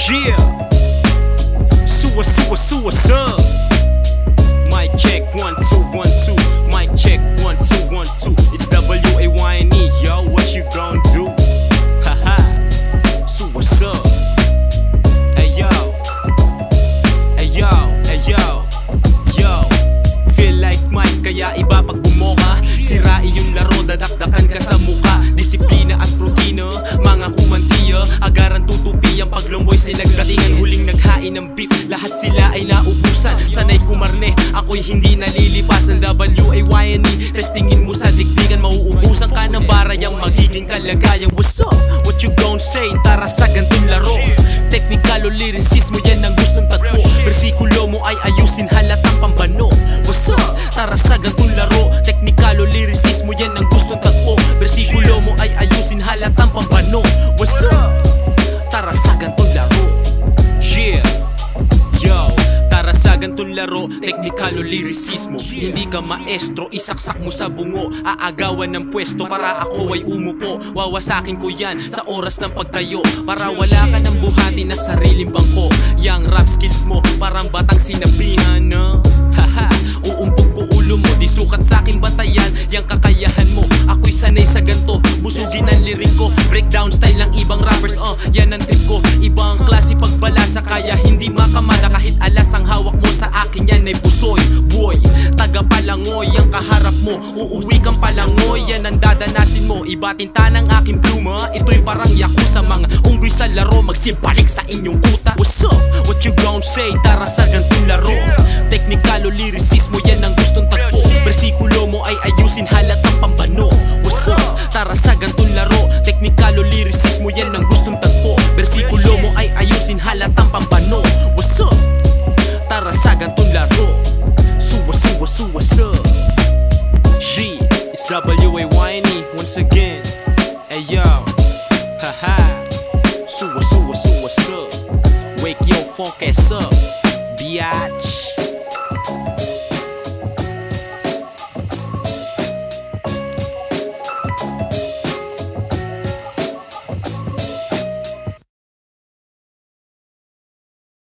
Yeah, suwa. Mic check 1 2 1 2. Mic check 1 2 1 2. It's WAYNE, yo. What you gon' do? Haha. Suwa. Hey yo. Yo. Feel like Mike, kaya iba pag bumoka. Sira yung laro, dadakdakan ka sa muka. Disiplina at rutino, mga kumantiya. Agaran tutupi ang paglumboy, sinagdatingan. Huling naghain ng beef, lahat sila ay naubusan. Sanay kumarne, ako'y hindi nalilipasan. WAYNE, testingin mo sa dikdikan. Mauubusan ka ng barayang magiging kalagayan. What's up? What you gon' say? Tara sa gantong laro. Technical o lyricismo, yan ang gustong tagpo. Bersikulo mo ay ayusin, halatang pambano. What's up? Tara sa gantong laro. Technical o lyricismo, yan ang gustong tagpo. Bersikulo mo ay ayusin, halatang pambano. What's up? Tara sa gantong laro. Yeah. Yo, tara sa gantong laro. Technical o lyricismo, hindi ka maestro, isaksak mo sa bungo. Aagawan ng pwesto para ako ay umupo. Wawasakin ko yan sa oras ng pagtayo, para wala ka ng buhati na sariling bangko. Yang rap skills mo parang batang sinabihan, no? Haha, uumpog ko ulo mo, di sukat sa'kin batayan yang kakayahan mo. Ako'y sanay sa ganto, busugin ang lirik ko. Breakdown style ng ibang rappers, yan ang trip ko. Ibang klase pagbalasa, kaya hindi makamada. Kahit alas ang hawak mo, sa akin yan ay pusoy. Boy, taga palangoy ang kaharap mo. Uuwi kang palangoy, yan ang dadanasin mo. Ibatinta ng aking pluma, ito'y parang yakuza. Mga unggoy sa laro, magsibalik sa inyong kuta. What's up? What you gon' say? Tara sa gantong laro. Technical o lyricismo, yan ang gustong tagpo. Bersikulo mo ay ayusin, halatang pambano. What's up? Tara sa gantong laro. Technical o lyricismo, yan ang gustong tagpo. Bersikulo mo ay ayusin, halatang pambano. What's up? Tara sa gantong laro. Suwa. G, it's WAYNE once again. Hey yo, haha. Suwa. Wake your funk ass up, biatch.